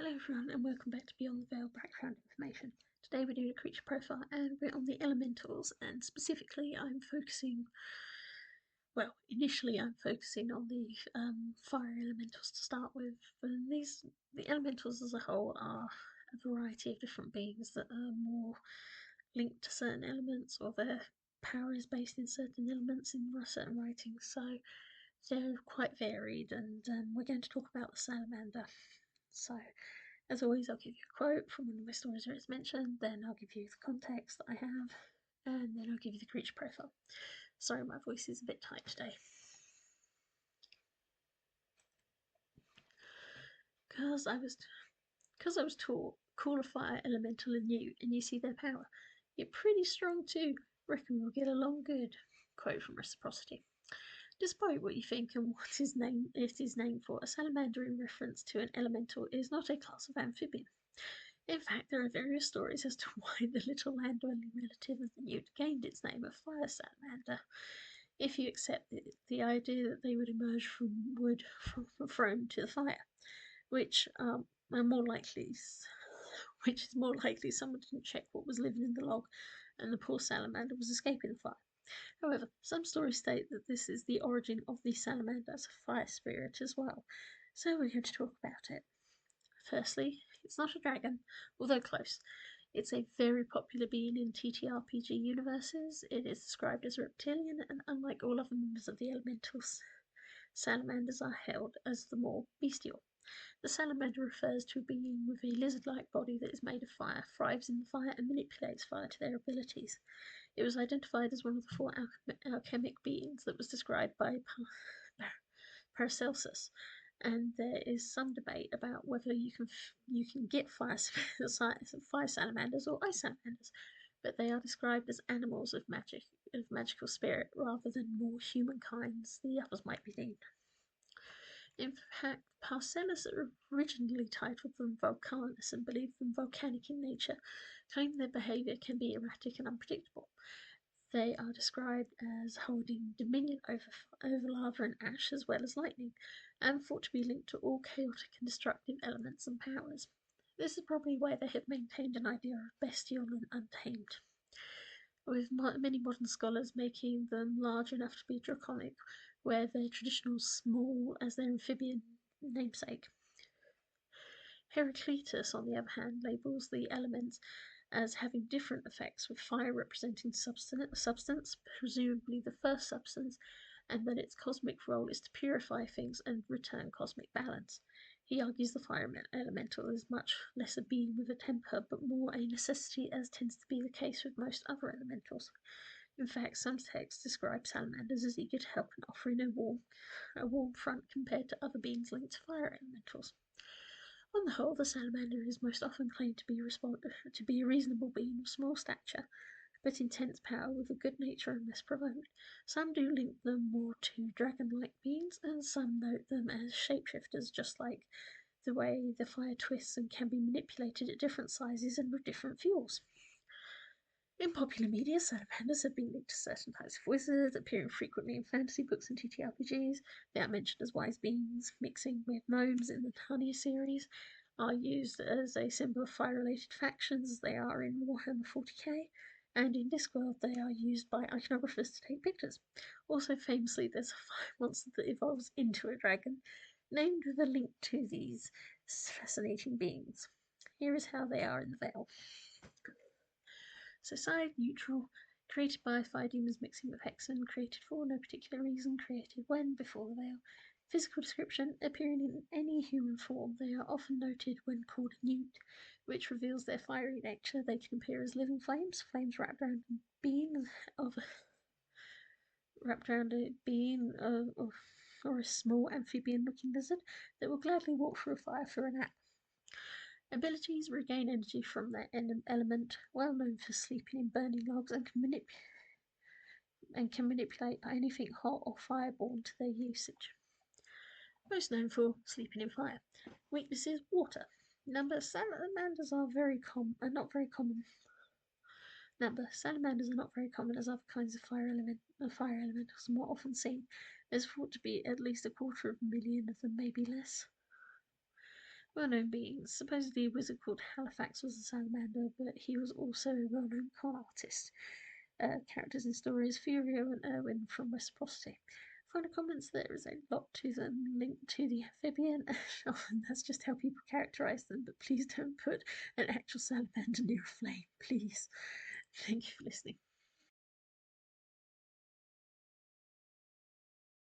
Hello everyone and welcome back to Beyond the Veil background information. Today we're doing a creature profile and we're on the elementals, and specifically initially I'm focusing on the fire elementals to start with. And the elementals as a whole are a variety of different beings that are more linked to certain elements, or their power is based in certain elements in certain writings, so they're quite varied, and we're going to talk about the salamander. So, as always, I'll give you a quote from one of my stories where it's mentioned, then I'll give you the context that I have, and then I'll give you the creature profile. Sorry, my voice is a bit tight today. Because I was taught, call a fire elemental and you see their power. You're pretty strong too. Reckon we'll get along good. Quote from Reciprocity. Despite what you think and what it is named for, a salamander in reference to an elemental is not a class of amphibian. In fact, there are various stories as to why the little land-dwelling relative of the newt gained its name of fire salamander. If you accept the idea that they would emerge from wood thrown to the fire, which is more likely someone didn't check what was living in the log and the poor salamander was escaping the fire. However, some stories state that this is the origin of the salamander as a fire spirit as well, so we're going to talk about it. Firstly, it's not a dragon, although close. It's a very popular being in TTRPG universes. It is described as reptilian, and unlike all other members of the elementals, salamanders are held as the more bestial. The salamander refers to a being with a lizard-like body that is made of fire, thrives in the fire, and manipulates fire to their abilities. It was identified as one of the four alchemic beings that was described by Paracelsus, and there is some debate about whether you can get fire salamanders or ice salamanders, but they are described as animals of magical spirit rather than more humankind as the others might be deemed. In fact, Paracelsus originally titled them Vulcanus and believed them volcanic in nature, claiming their behaviour can be erratic and unpredictable. They are described as holding dominion over lava and ash as well as lightning, and thought to be linked to all chaotic and destructive elements and powers. This is probably why they have maintained an idea of bestial and untamed, with many modern scholars making them large enough to be draconic, where they're traditional small as their amphibian namesake. Heraclitus, on the other hand, labels the elements as having different effects, with fire representing substance, presumably the first substance, and that its cosmic role is to purify things and return cosmic balance. He argues the fire elemental is much less a being with a temper, but more a necessity, as tends to be the case with most other elementals. In fact, some texts describe salamanders as eager to help and offering a warm front compared to other beings linked to fire elementals. On the whole, the salamander is most often claimed to be a reasonable being of small stature, but intense power with a good nature unless provoked. Some do link them more to dragon-like beings, and some note them as shapeshifters, just like the way the fire twists and can be manipulated at different sizes and with different fuels. In popular media, salamanders have been linked to certain types of wizards, appearing frequently in fantasy books and TTRPGs. They are mentioned as wise beings, mixing with gnomes in the Hideous series, are used as a symbol of fire-related factions, as they are in Warhammer 40k, and in Discworld they are used by iconographers to take pictures. Also famously, there's a fire monster that evolves into a dragon, named with a link to these fascinating beings. Here is how they are in the Veil. So side neutral, created by fire demons mixing with hexen, created for no particular reason, created when, before the Veil. Physical description, appearing in any human form, they are often noted when called newt, which reveals their fiery nature. They can appear as living flames wrapped around a being or a small amphibian-looking lizard that will gladly walk through a fire for a nap. Abilities: regain energy from their element, well known for sleeping in burning logs, and can manipulate anything hot or fireborne to their usage. Most known for sleeping in fire. Weaknesses: water. Salamanders are not very common. Salamanders are not very common as other kinds of fire elementals are more often seen. There's thought to be at least 250,000 of them, maybe less. well-known beings. Supposedly a wizard called Halifax was a salamander, but he was also a well-known con artist. Characters in stories Furio and Erwin from Reciprocity. Final comments, there is a lot to them linked to the amphibian. Often that's just how people characterize them, but please don't put an actual salamander near a flame, please. Thank you for listening.